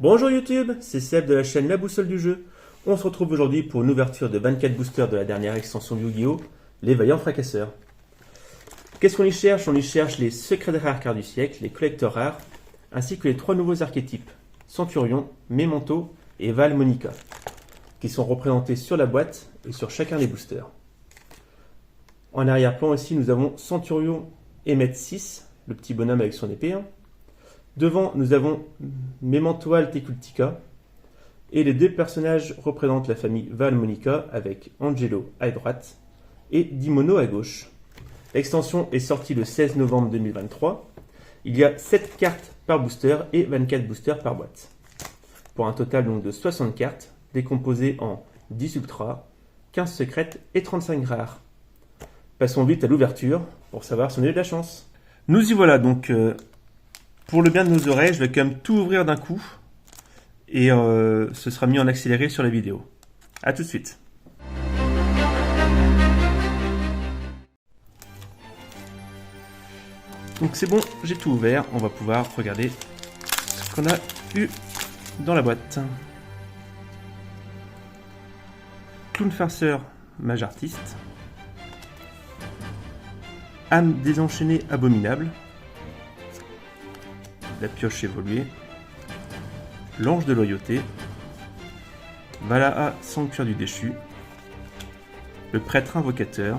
Bonjour YouTube, c'est Seb de la chaîne La Boussole du Jeu. On se retrouve aujourd'hui pour une ouverture de 24 boosters de la dernière extension Yu-Gi-Oh! Les Vaillants Fracasseurs. Qu'est-ce qu'on y cherche? On y cherche les secrets des rares cartes du siècle, les collecteurs rares, ainsi que les 3 nouveaux archétypes, Centurion, Memento et Val Monica, qui sont représentés sur la boîte et sur chacun des boosters. En arrière-plan ici, nous avons Centurion Emmet 6, le petit bonhomme avec son épée. Devant, nous avons Memento Altecultica. Et les deux personnages représentent la famille Val Monica avec Angelo à droite et Dimono à gauche. L'extension est sortie le 16 novembre 2023. Il y a 7 cartes par booster et 24 boosters par boîte. Pour un total donc de 60 cartes, décomposées en 10 ultras, 15 secrètes et 35 rares. Passons vite à l'ouverture pour savoir si on a eu de la chance. Nous y voilà donc. Pour le bien de nos oreilles, je vais quand même tout ouvrir d'un coup. Et ce sera mis en accéléré sur la vidéo. A tout de suite. Donc c'est bon, j'ai tout ouvert. On va pouvoir regarder ce qu'on a eu dans la boîte. Clown farceur, mage artiste. Âme désenchaînée abominable. La pioche évoluée. L'ange de loyauté, Valaa, sanctuaire du déchu, le prêtre invocateur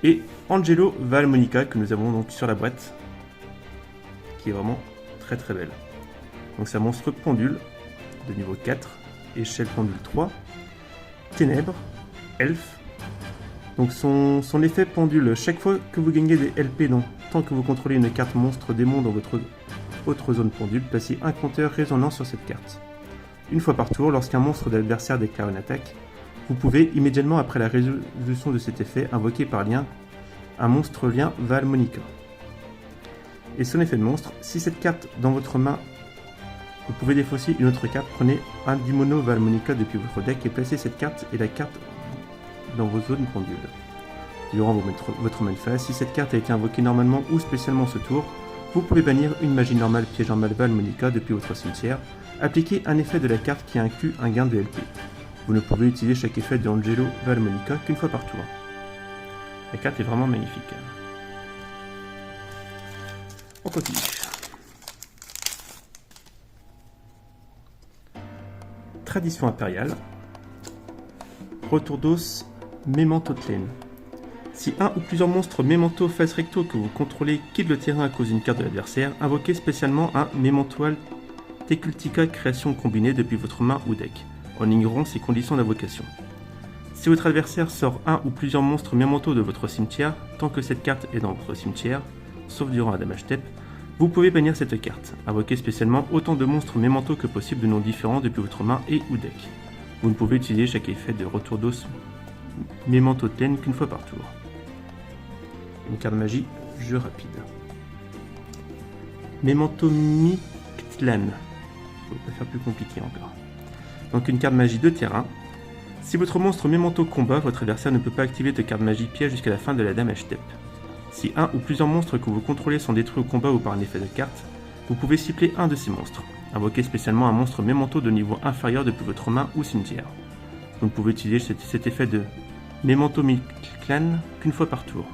et Angelo Val Monica que nous avons donc sur la boîte, qui est vraiment très très belle. Donc c'est un monstre pendule de niveau 4, échelle pendule 3, ténèbres, elfe. Donc son effet pendule, chaque fois que vous gagnez des LP, tant que vous contrôlez une carte monstre démon dans votre autre zone pendule, placez un compteur résonnant sur cette carte. Une fois par tour, lorsqu'un monstre de l'adversaire déclare une attaque, vous pouvez, immédiatement après la résolution de cet effet, invoquer par lien un monstre lien Val Monica. Et son effet de monstre, si cette carte dans votre main, vous pouvez défausser une autre carte, prenez un Dimono Val Monica depuis votre deck et placez cette carte et la carte dans vos zones pendules. Durant votre main phase, si cette carte a été invoquée normalement ou spécialement ce tour, vous pouvez bannir une magie normale piège en mal Val Monica depuis votre cimetière, appliquer un effet de la carte qui inclut un gain de LP. Vous ne pouvez utiliser chaque effet de Angelo Val Monica qu'une fois par tour. La carte est vraiment magnifique. On continue. Tradition impériale. Retour d'os Memento Tlen. Si un ou plusieurs monstres Memento face recto que vous contrôlez quittent le terrain à cause d'une carte de l'adversaire, invoquez spécialement un Memento Altecultica création combinée depuis votre main ou deck, en ignorant ses conditions d'invocation. Si votre adversaire sort un ou plusieurs monstres Memento de votre cimetière, tant que cette carte est dans votre cimetière, sauf durant un damage step, vous pouvez bannir cette carte. Invoquez spécialement autant de monstres Memento que possible de noms différents depuis votre main et ou deck. Vous ne pouvez utiliser chaque effet de retour d'os Memento Tlen qu'une fois par tour. Une carte magie, jeu rapide. Memento Mictlan. Je ne vais pas faire plus compliqué encore. Donc une carte magie de terrain. Si votre monstre Memento combat, votre adversaire ne peut pas activer de carte magie piège jusqu'à la fin de la damage step. Si un ou plusieurs monstres que vous contrôlez sont détruits au combat ou par un effet de carte, vous pouvez cibler un de ces monstres. Invoquez spécialement un monstre Memento de niveau inférieur depuis votre main ou cimetière. Vous ne pouvez utiliser cet effet de Memento Mictlan qu'une fois par tour.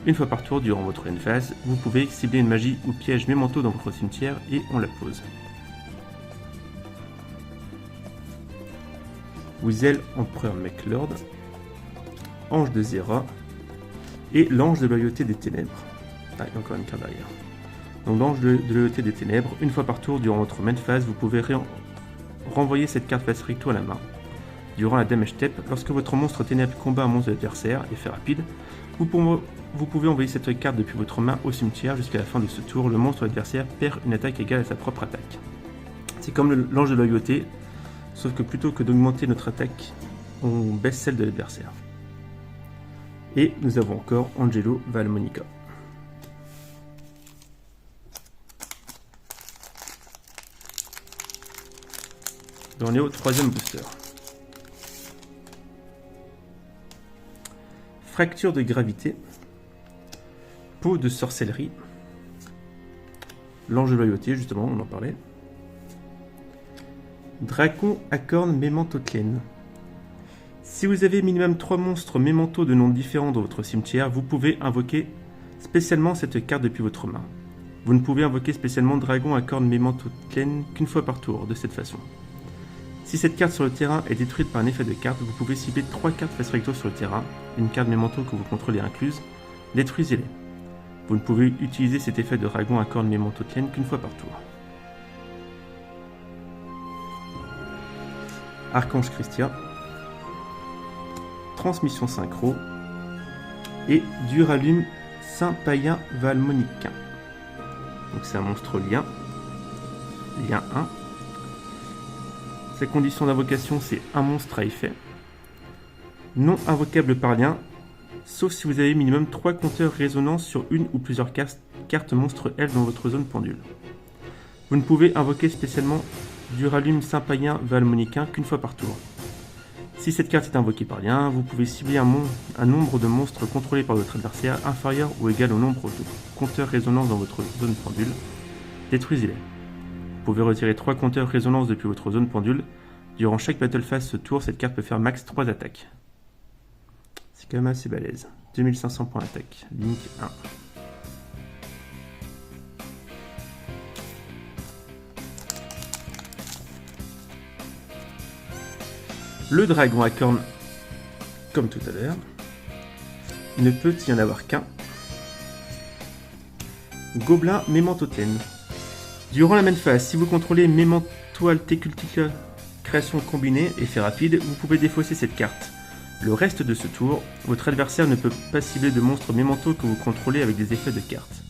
Une fois par tour, durant votre end phase, vous pouvez cibler une magie ou piège Memento dans votre cimetière et on la pose. Wizel Empereur Mechlord, Ange de Zera et l'Ange de loyauté des ténèbres. Ah, il y a encore une carte derrière. Donc l'Ange de loyauté des ténèbres, une fois par tour durant votre main phase, vous pouvez renvoyer cette carte face recto à la main. Durant la damage step, lorsque votre monstre ténèbres combat un monstre de l'adversaire, effet rapide, vous pouvez envoyer cette carte depuis votre main au cimetière jusqu'à la fin de ce tour. Le monstre adversaire perd une attaque égale à sa propre attaque. C'est comme l'ange de loyauté, sauf que plutôt que d'augmenter notre attaque, on baisse celle de l'adversaire. Et nous avons encore Angelo Val Monica. On est au 3e booster. Fracture de gravité. Peau de sorcellerie. L'ange de loyauté, justement, on en parlait. Dragon à cornes Mémentotlen. Si vous avez minimum 3 monstres Mémentos de noms différents dans votre cimetière, vous pouvez invoquer spécialement cette carte depuis votre main. Vous ne pouvez invoquer spécialement Dragon à cornes Mémentotlen qu'une fois par tour, de cette façon. Si cette carte sur le terrain est détruite par un effet de carte, vous pouvez cibler 3 cartes face recto sur le terrain, une carte Mémento que vous contrôlez incluse, détruisez-les. Vous ne pouvez utiliser cet effet de Dragon à cornes Mémentotlen qu'une fois par tour. Archange Christia, Transmission Synchro et Duralume Saint-Païen Valmonicain. Donc c'est un monstre lien. Lien 1. Sa condition d'invocation, c'est un monstre à effet. Non invocable par lien, sauf si vous avez minimum 3 compteurs résonance sur une ou plusieurs cartes monstres elfes dans votre zone pendule. Vous ne pouvez invoquer spécialement Duralume Saint-Païen Valmonicain qu'une fois par tour. Si cette carte est invoquée par lien, vous pouvez cibler un nombre de monstres contrôlés par votre adversaire inférieur ou égal au nombre de compteurs résonance dans votre zone pendule. Détruisez-les. Vous pouvez retirer 3 compteurs résonance depuis votre zone pendule. Durant chaque battle phase ce tour, cette carte peut faire max 3 attaques. C'est quand même assez balèze. 2500 points d'attaque. Link 1. Le dragon à cornes, comme tout à l'heure, ne peut y en avoir qu'un. Gobelin Mémentotlen. Durant la même phase, si vous contrôlez Mémentoalte Cultica création combinée, effet rapide, vous pouvez défausser cette carte. Le reste de ce tour, votre adversaire ne peut pas cibler de monstres Mémentos que vous contrôlez avec des effets de carte.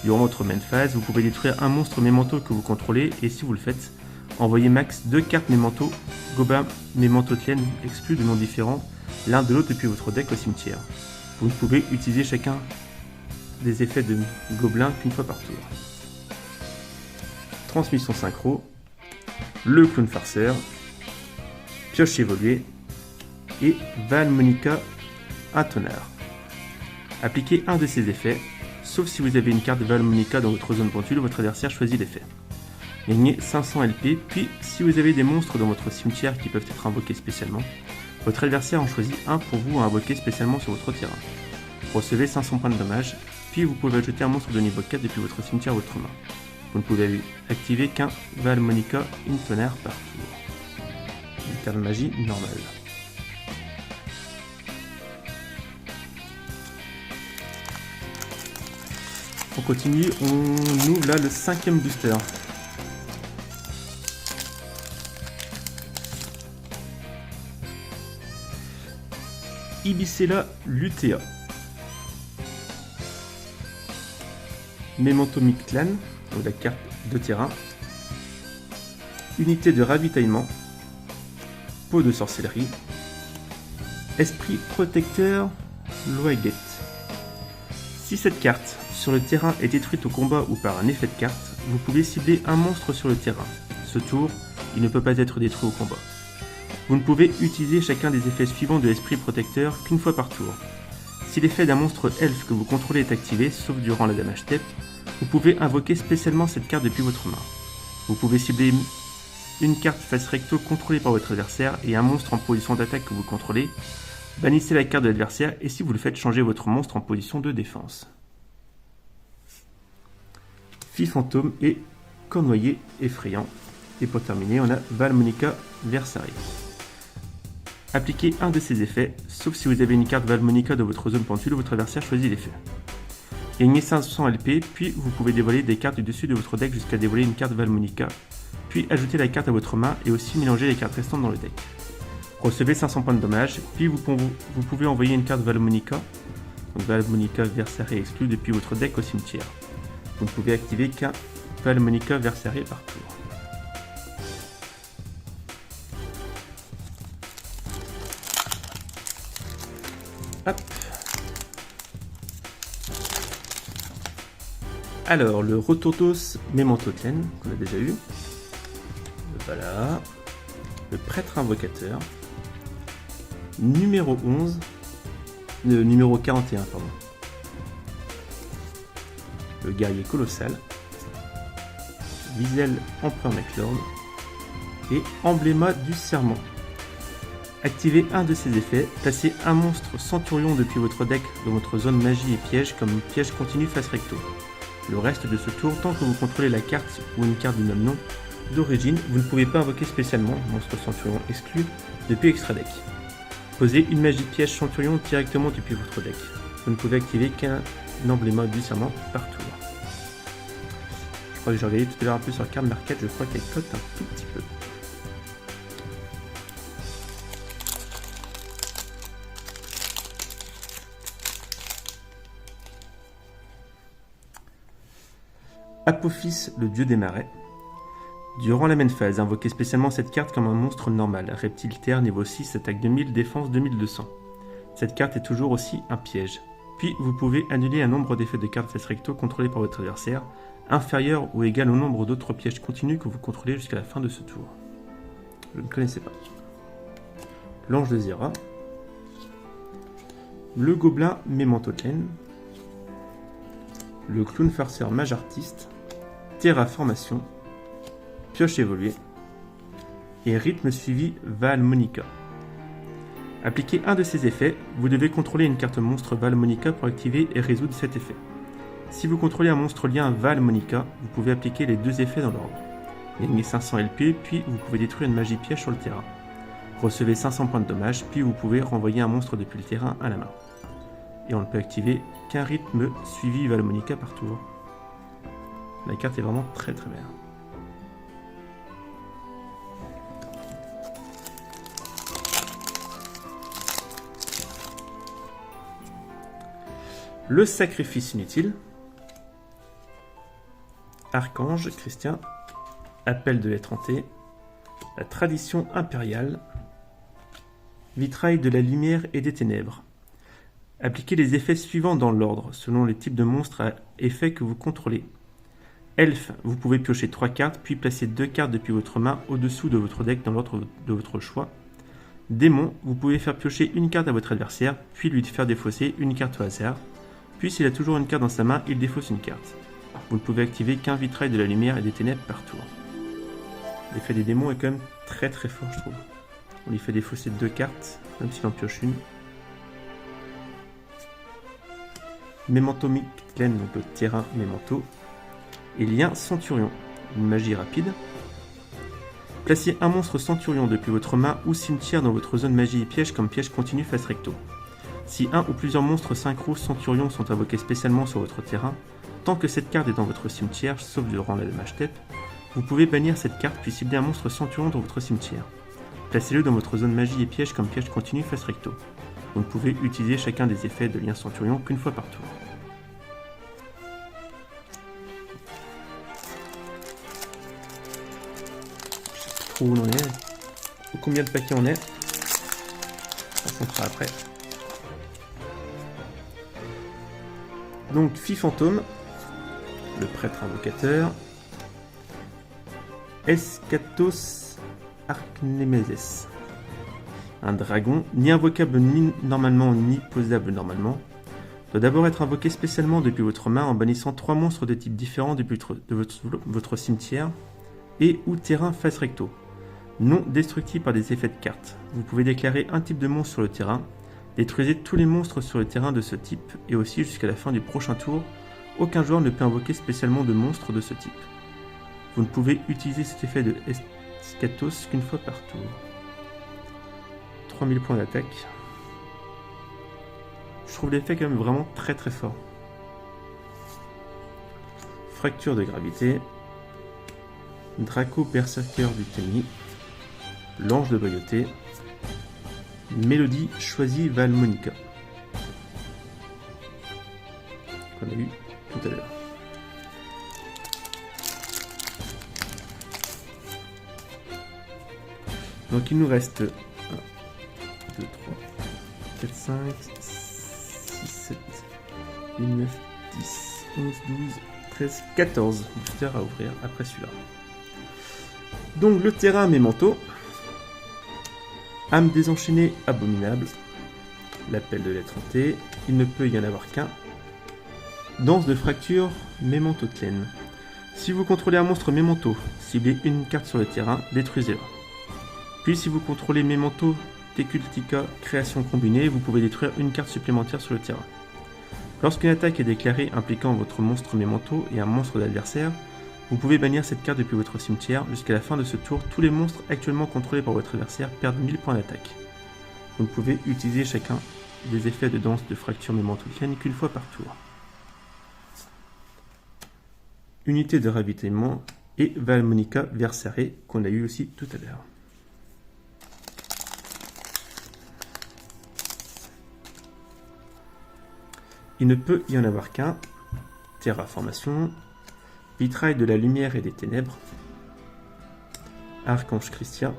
Durant votre main phase, vous pouvez détruire un monstre Mémento que vous contrôlez et si vous le faites, envoyez max 2 cartes Mémento, Gobelin Mémentotlen exclus de noms différents l'un de l'autre depuis votre deck au cimetière. Vous ne pouvez utiliser chacun des effets de Gobelin qu'une fois par tour. Transmission Synchro, le Clown Farceur, Pioche évoluée et Valmonica Intonard. Appliquez un de ces effets, sauf si vous avez une carte de Valmonica dans votre zone pendule, votre adversaire choisit l'effet. Gagnez 500 LP, puis si vous avez des monstres dans votre cimetière qui peuvent être invoqués spécialement, votre adversaire en choisit un pour vous à invoquer spécialement sur votre terrain. Recevez 500 points de dommage, puis vous pouvez ajouter un monstre de niveau 4 depuis votre cimetière à votre main. Vous ne pouvez activer qu'un Valmonica Intonard par tour. Une carte de magie normale. On continue, on ouvre là le 5e booster. Ibicella lutea. Memento Mictlan, donc la carte de terrain. Unité de ravitaillement. Peau de sorcellerie. Esprit protecteur Loaget. Si cette carte sur le terrain est détruite au combat ou par un effet de carte, vous pouvez cibler un monstre sur le terrain. Ce tour, il ne peut pas être détruit au combat. Vous ne pouvez utiliser chacun des effets suivants de l'esprit protecteur qu'une fois par tour. Si l'effet d'un monstre elfe que vous contrôlez est activé, sauf durant la damage step, vous pouvez invoquer spécialement cette carte depuis votre main. Vous pouvez cibler une carte face recto contrôlée par votre adversaire et un monstre en position d'attaque que vous contrôlez. Bannissez la carte de l'adversaire et si vous le faites, changez votre monstre en position de défense. Fille fantôme et cornoyer effrayant. Et pour terminer, on a Valmonica Versari. Appliquez un de ces effets, sauf si vous avez une carte Valmonica dans votre zone pendule, votre adversaire choisit l'effet. Gagnez 500 LP, puis vous pouvez dévoiler des cartes du dessus de votre deck jusqu'à dévoiler une carte Valmonica, puis ajouter la carte à votre main et aussi mélanger les cartes restantes dans le deck. Recevez 500 points de dommage, puis vous pouvez envoyer une carte Valmonica, donc Valmonica Versari exclue depuis votre deck au cimetière. Vous ne pouvez activer qu'un Valmonica Versari par tour. Hop. Alors, le Rototos Mémentotlen, qu'on a déjà eu. Voilà. Le Prêtre Invocateur. Numéro 11. Numéro 41, pardon. Le Guerrier Colossal. Wiesel Empereur McLord. et Embléma du Serment. Activez un de ces effets, placez un monstre Centurion depuis votre deck dans votre zone magie et piège comme piège continu face recto. Le reste de ce tour, tant que vous contrôlez la carte ou une carte du même nom d'origine, vous ne pouvez pas invoquer spécialement monstre Centurion exclu depuis extra deck. Posez une magie piège Centurion directement depuis votre deck. Vous ne pouvez activer qu'un Embléma du Serment par tour. Je crois que j'ai regardé tout à l'heure un peu sur Card Market, je crois qu'elle cote un tout petit peu. Apophis, le dieu des marais. Durant la même phase, invoquez spécialement cette carte comme un monstre normal. Reptile terre, niveau 6, attaque 2000, défense 2200. Cette carte est toujours aussi un piège. Puis vous pouvez annuler un nombre d'effets de cartes face recto contrôlés par votre adversaire, inférieur ou égal au nombre d'autres pièges continus que vous contrôlez jusqu'à la fin de ce tour. Je ne connaissais pas. L'ange de Zira. Le gobelin Mémentotlen. Le clown farceur mage artiste. Terraformation, pioche évoluée et rythme suivi Valmonica. Appliquez un de ces effets, vous devez contrôler une carte monstre Valmonica pour activer et résoudre cet effet. Si vous contrôlez un monstre lien Valmonica, vous pouvez appliquer les deux effets dans l'ordre. Gagnez 500 LP, puis vous pouvez détruire une magie piège sur le terrain. Recevez 500 points de dommage, puis vous pouvez renvoyer un monstre depuis le terrain à la main. Et on ne peut activer qu'un rythme suivi Valmonica par tour. La carte est vraiment très très belle. Le sacrifice inutile. Archange Christian. Appel de l'étranté. La tradition impériale. Vitrail de la lumière et des ténèbres. Appliquez les effets suivants dans l'ordre, selon les types de monstres à effet que vous contrôlez. Elfe, vous pouvez piocher 3 cartes, puis placer 2 cartes depuis votre main au-dessous de votre deck dans l'ordre de votre choix. Démon, vous pouvez faire piocher une carte à votre adversaire, puis lui faire défausser une carte au hasard. Puis s'il a toujours une carte dans sa main, il défausse une carte. Vous ne pouvez activer qu'un vitrail de la lumière et des ténèbres par tour. L'effet des démons est quand même très très fort, je trouve. On lui fait défausser 2 cartes, même s'il en pioche une. Memento Mictlen, donc le terrain Memento. Et lien Centurion, une magie rapide. Placez un monstre Centurion depuis votre main ou cimetière dans votre zone magie et piège comme piège continu face recto. Si un ou plusieurs monstres synchro Centurion sont invoqués spécialement sur votre terrain, tant que cette carte est dans votre cimetière, sauf durant la damage step, vous pouvez bannir cette carte puis cibler un monstre Centurion dans votre cimetière. Placez-le dans votre zone magie et piège comme piège continu face recto. Vous ne pouvez utiliser chacun des effets de lien Centurion qu'une fois par tour. Où on en est, ou combien de paquets on est, on fera après. Donc Fille Fantôme, le prêtre invocateur, Eschatos Archnemeses, un dragon, ni invocable ni normalement ni posable normalement, doit d'abord être invoqué spécialement depuis votre main en bannissant 3 monstres de types différents depuis votre cimetière et ou terrain face recto. Non destructible par des effets de cartes. Vous pouvez déclarer un type de monstre sur le terrain, détruisez tous les monstres sur le terrain de ce type, et aussi jusqu'à la fin du prochain tour, aucun joueur ne peut invoquer spécialement de monstres de ce type. Vous ne pouvez utiliser cet effet de Eschatos qu'une fois par tour. 3000 points d'attaque. Je trouve l'effet quand même vraiment très très fort. Fracture de gravité. Draco Berserker du Temi. L'ange de loyauté. Mélodie choisie Valmonica. Qu'on a eu tout à l'heure. Donc il nous reste 1, 2, 3, 4, 5, 6, 7, 8, 9, 10, 11, 12, 13, 14 boosters à ouvrir après celui-là. Donc le terrain Memento. Âme désenchaînée abominable. L'appel de l'étranté. Il ne peut y en avoir qu'un. Danse de fracture Mémentotlen. Si vous contrôlez un monstre Memento, ciblez une carte sur le terrain, détruisez-le. Puis si vous contrôlez Memento Tecultica Création Combinée, vous pouvez détruire une carte supplémentaire sur le terrain. Lorsqu'une attaque est déclarée impliquant votre monstre Memento et un monstre d'adversaire, vous pouvez bannir cette carte depuis votre cimetière. Jusqu'à la fin de ce tour, tous les monstres actuellement contrôlés par votre adversaire perdent 1000 points d'attaque. Vous ne pouvez utiliser chacun des effets de danse de fracture Memento-Tien qu'une fois par tour. Unité de ravitaillement et Valmonica Versare qu'on a eu aussi tout à l'heure. Il ne peut y en avoir qu'un. Terraformation, Vitrail de la lumière et des ténèbres, Archange Christian,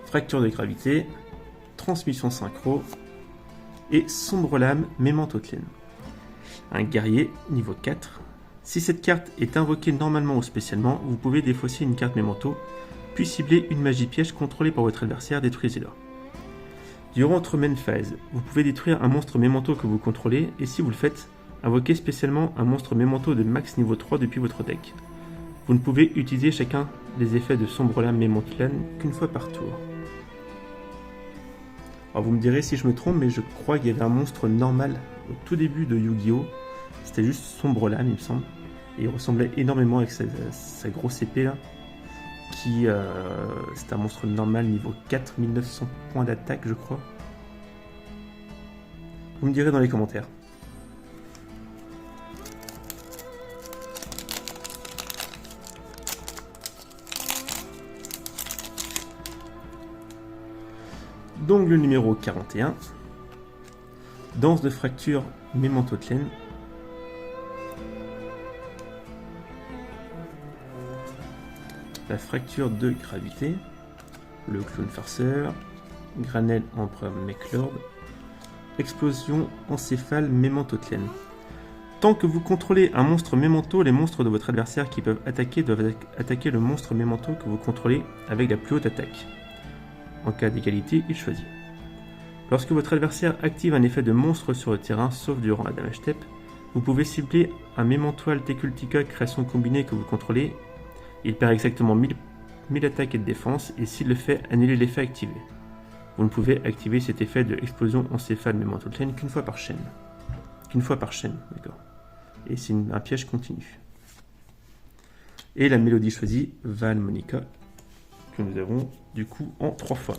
Fracture de gravité, Transmission synchro et Sombre lame Memento-Tien. Un guerrier niveau 4. Si cette carte est invoquée normalement ou spécialement, vous pouvez défausser une carte Memento, puis cibler une magie piège contrôlée par votre adversaire, détruisez-la. Durant votre main phase, vous pouvez détruire un monstre Memento que vous contrôlez, et si vous le faites, invoquez spécialement un monstre Memento de max niveau 3 depuis votre deck. Vous ne pouvez utiliser chacun des effets de Sombre lame Memento-Tien qu'une fois par tour. Alors vous me direz si je me trompe, mais je crois qu'il y avait un monstre normal au tout début de Yu-Gi-Oh! C'était juste Sombre lame, il me semble. Et il ressemblait énormément avec sa grosse épée là. C'est un monstre normal niveau 4, 1900 points d'attaque je crois. Vous me direz dans les commentaires. Donc le numéro 41. Danse de fracture Memento-Tien. La fracture de gravité, le clown farceur, Granel empereur Mechlord, explosion encéphale Memento-Tien. Tant que vous contrôlez un monstre Memento, les monstres de votre adversaire qui peuvent attaquer doivent attaquer le monstre Memento que vous contrôlez avec la plus haute attaque. En cas d'égalité, il choisit. Lorsque votre adversaire active un effet de monstre sur le terrain, sauf durant la damage step, vous pouvez cibler un Mementoal Tecultica Création Combinée que vous contrôlez. Il perd exactement 1000 attaques et de défense, et s'il le fait, annulez l'effet activé. Vous ne pouvez activer cet effet de explosion encéphale Memento-Tien qu'une fois par chaîne. Qu'une fois par chaîne, d'accord. Et c'est un piège continu. Et la mélodie choisie, Valmonica, que nous avons du coup en 3 fois.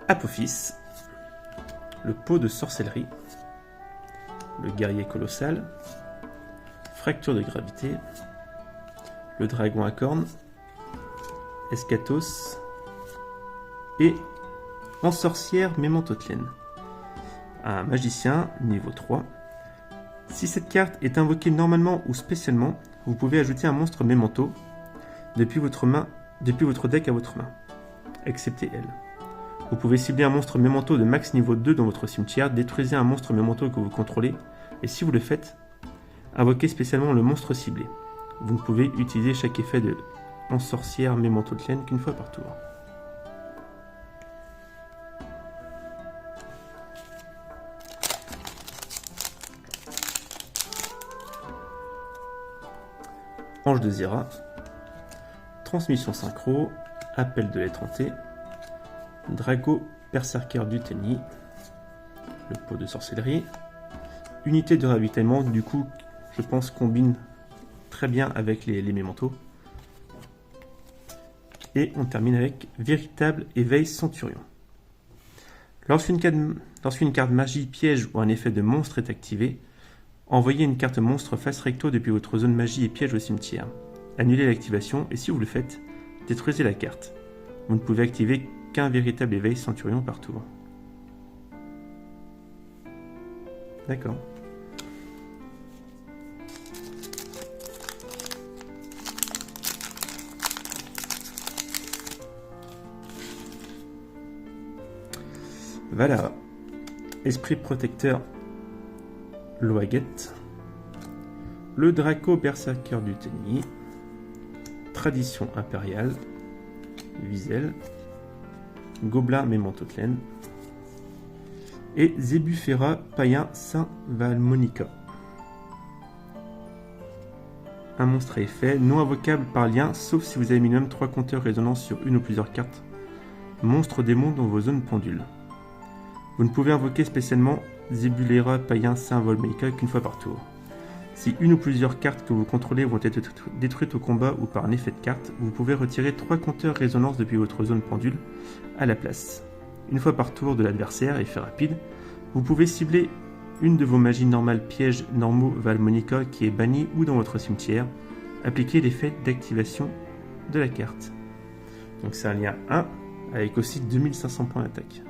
Apophis, le pot de sorcellerie, le guerrier colossal, fracture de gravité, le dragon à cornes, Eschatos et ensorcière Memento-Tien. Un magicien niveau 3. Si cette carte est invoquée normalement ou spécialement, vous pouvez ajouter un monstre Memento depuis votre deck à votre main, excepté elle. Vous pouvez cibler un monstre Memento de max niveau 2 dans votre cimetière, détruisez un monstre Memento que vous contrôlez, et si vous le faites, invoquez spécialement le monstre ciblé. Vous ne pouvez utiliser chaque effet de ensorcière Memento-Tien qu'une fois par tour. Ange de Zera, transmission synchro, appel de l'étranté, Drago Berserker du Tenny, le pot de sorcellerie, unité de ravitaillement, du coup je pense combine très bien avec les Mementos. Et on termine avec véritable éveil Centurion. Lorsqu'une carte magie, piège ou un effet de monstre est activé, envoyez une carte monstre face recto depuis votre zone magie et piège au cimetière. Annulez l'activation et si vous le faites, détruisez la carte. Vous ne pouvez activer qu'un véritable éveil Centurion par tour. D'accord. Voilà. Esprit protecteur Loaget. Le Draco Berserker du Tenny. Tradition impériale. Wiesel. Gobelin Memento-Tien. et Zébufera païen Saint Valmonica. Un monstre à effet, non invocable par lien, sauf si vous avez minimum 3 compteurs résonance sur une ou plusieurs cartes. Monstre démon dans vos zones pendules. Vous ne pouvez invoquer spécialement Zébulera païen Saint Valmonica qu'une fois par tour. Si une ou plusieurs cartes que vous contrôlez vont être détruites au combat ou par un effet de carte, vous pouvez retirer 3 compteurs résonance depuis votre zone pendule à la place. Une fois par tour de l'adversaire, effet rapide, vous pouvez cibler une de vos magies normales pièges normaux Valmonica qui est bannie ou dans votre cimetière, appliquer l'effet d'activation de la carte. Donc c'est un lien 1 avec aussi 2500 points d'attaque.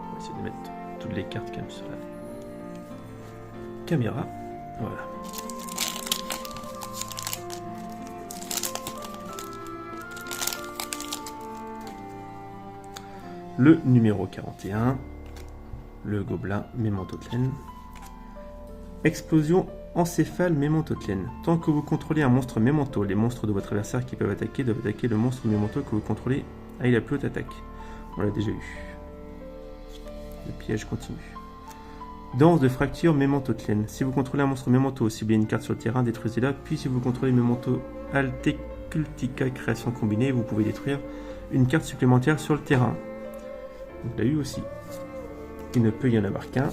On va essayer de mettre toutes les cartes quand même sur la caméra. Voilà. Le numéro 41, le gobelin Mémentotlen. Explosion encéphale Mémentotlen. Tant que vous contrôlez un monstre Mémento, les monstres de votre adversaire qui peuvent attaquer doivent attaquer le monstre Mémento que vous contrôlez avec la plus haute attaque. On l'a déjà eu. Le piège continue. Danse de fracture Mémentotlen. Si vous contrôlez un monstre Mémento, ciblez une carte sur le terrain, détruisez-la. Puis si vous contrôlez Mémento Altecultica création combinée, vous pouvez détruire une carte supplémentaire sur le terrain. On l'a eu aussi. Il ne peut y en avoir qu'un.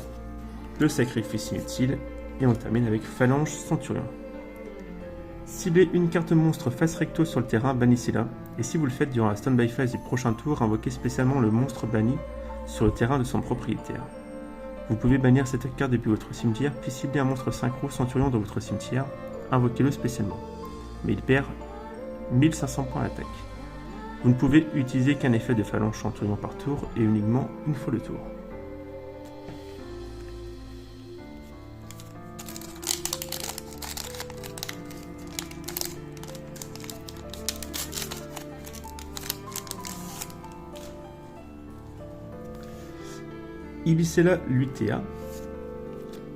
Le sacrifice inutile. Et on termine avec Phalange Centurion. Ciblez une carte monstre face recto sur le terrain, bannissez-la. Et si vous le faites durant la stand-by phase du prochain tour, invoquez spécialement le monstre banni sur le terrain de son propriétaire. Vous pouvez bannir cette carte depuis votre cimetière, puis cibler un monstre synchro Centurion dans votre cimetière, invoquez-le spécialement. Mais il perd 1500 points d'attaque. Vous ne pouvez utiliser qu'un effet de Phalange Centurion par tour et uniquement une fois le tour. Ibicella lutea,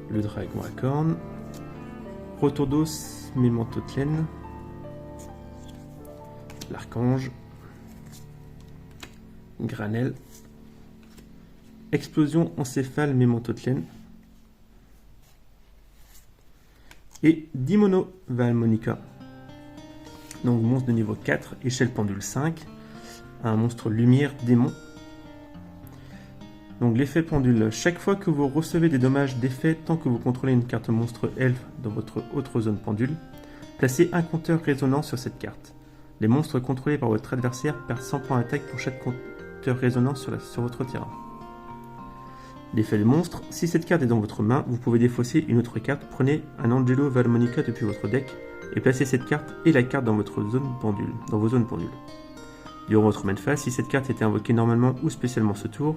le dragon à cornes, Rotordos Mémentotlen, l'archange, Granel, explosion encéphale Mémentotlen et Dimono Valmonica. Donc monstre de niveau 4, échelle pendule 5, un monstre lumière démon. Donc l'effet pendule, chaque fois que vous recevez des dommages d'effet tant que vous contrôlez une carte monstre elfe dans votre autre zone pendule, placez un compteur résonant sur cette carte. Les monstres contrôlés par votre adversaire perdent 100 points d'attaque pour chaque compteur résonant sur votre terrain. L'effet de monstre, si cette carte est dans votre main, vous pouvez défausser une autre carte, prenez un Angelo Valmonica depuis votre deck et placez cette carte et la carte dans votre zone pendule, dans vos zones pendules. Durant votre main phase, si cette carte était invoquée normalement ou spécialement ce tour,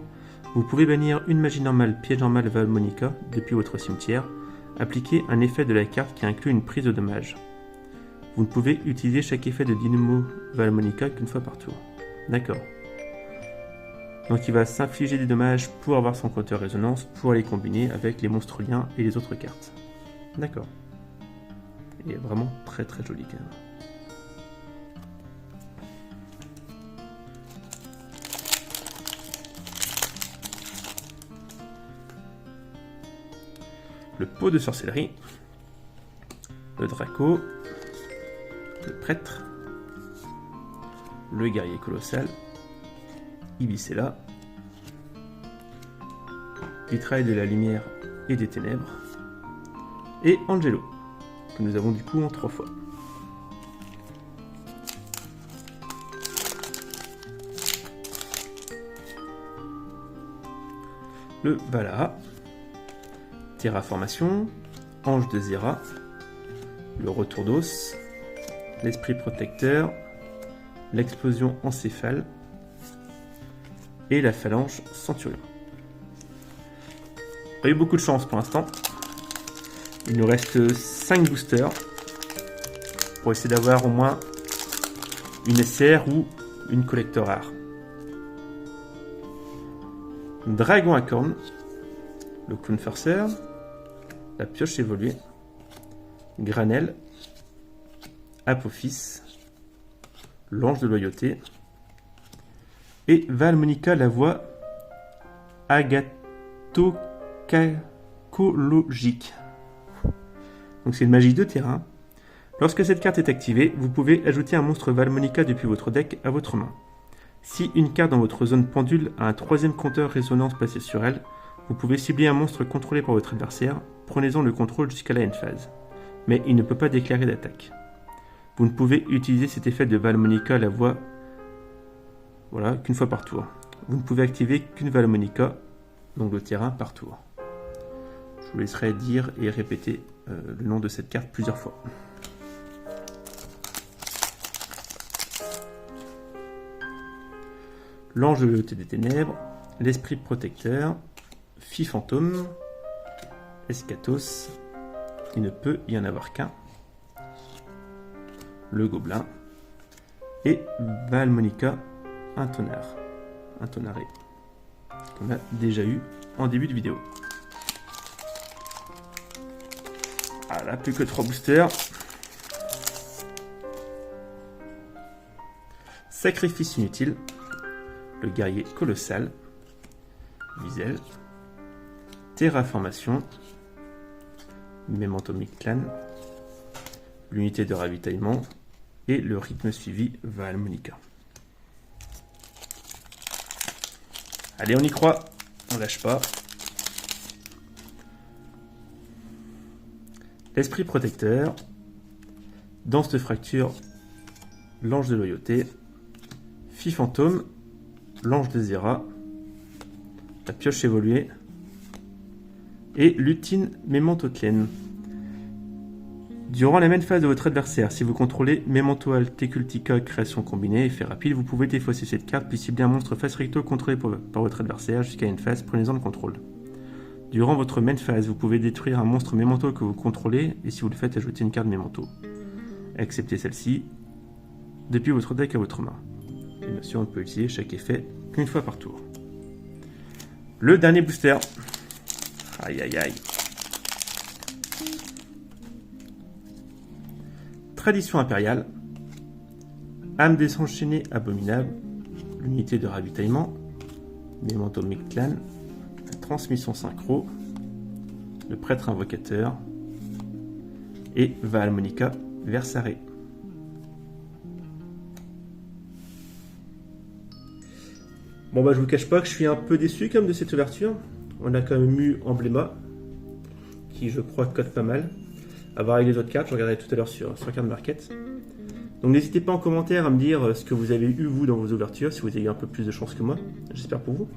vous pouvez bannir une magie normale piège normale Valmonica depuis votre cimetière, appliquer un effet de la carte qui inclut une prise de dommage. Vous ne pouvez utiliser chaque effet de Dynamo Valmonica qu'une fois par tour. D'accord. Donc il va s'infliger des dommages pour avoir son compteur résonance, pour les combiner avec les monstres liens et les autres cartes. D'accord. Il est vraiment très très joli quand même. Le pot de sorcellerie, le Draco, le prêtre, le guerrier colossal, Ibicella, vitrail de la lumière et des ténèbres, et Angelo, que nous avons du coup en 3 fois. Le Valaha, Terraformation, Ange de Zera, le Retour d'os, l'Esprit Protecteur, l'Explosion Encéphale et la Phalange Centurion. On a eu beaucoup de chance pour l'instant. Il nous reste 5 boosters pour essayer d'avoir au moins une SR ou une collector rare. Dragon à cornes, le Clown Forcer, la pioche évoluée, Granel, Apophis, l'ange de loyauté, Et Valmonica, la voix agatocacologique. Donc c'est une magie de terrain. Lorsque cette carte est activée, vous pouvez ajouter un monstre Valmonica depuis votre deck à votre main. Si une carte dans votre zone pendule a un troisième compteur résonance placé sur elle, vous pouvez cibler un monstre contrôlé par votre adversaire, prenez-en le contrôle jusqu'à la end phase. Mais il ne peut pas déclarer d'attaque. Vous ne pouvez utiliser cet effet de Valmonica, la voix, qu'une fois par tour. Vous ne pouvez activer qu'une Valmonica, donc le terrain, par tour. Je vous laisserai dire et répéter le nom de cette carte plusieurs fois. L'ange de loyauté des ténèbres, l'esprit protecteur, Fille fantôme, Eschatos, il ne peut y en avoir qu'un, le gobelin, et Valmonica, un tonnerre, qu'on a déjà eu en début de vidéo. Voilà, plus que 3 boosters. Sacrifice inutile, le guerrier colossal, Wiesel, Terraformation, Memento Mictlan, l'unité de ravitaillement et le rythme suivi Valmonica. Allez, on y croit, on lâche pas. L'esprit protecteur, danse de fracture, l'ange de loyauté, Fille fantôme, l'ange de Zera, la pioche évoluée et Lutine Memento Mictlan. Durant la même phase de votre adversaire, si vous contrôlez Memento Altecultica création combinée, effet rapide, vous pouvez défausser cette carte puis cibler un monstre face recto contrôlé par votre adversaire jusqu'à une phase, prenez-en le contrôle. Durant votre main phase, vous pouvez détruire un monstre Memento que vous contrôlez et si vous le faites, ajouter une carte Memento. Acceptez celle-ci depuis votre deck à votre main. Et bien sûr, on peut utiliser chaque effet qu'une fois par tour. Le dernier booster. Aïe aïe aïe. Tradition impériale. Âme désenchaînée abominable. L'unité de ravitaillement. Memento Mictlan. La transmission synchro. Le prêtre invocateur. Et Valmonica Versare. Bon bah je vous cache pas que je suis un peu déçu quand même de cette ouverture. On a quand même eu Embléma, qui je crois code pas mal. À voir avec les autres cartes, je regarderai tout à l'heure sur Card Market. Donc n'hésitez pas en commentaire à me dire ce que vous avez eu vous dans vos ouvertures, si vous avez eu un peu plus de chance que moi, j'espère pour vous.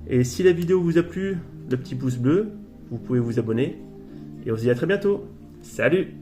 Et si la vidéo vous a plu, le petit pouce bleu, vous pouvez vous abonner. Et on se dit à très bientôt. Salut!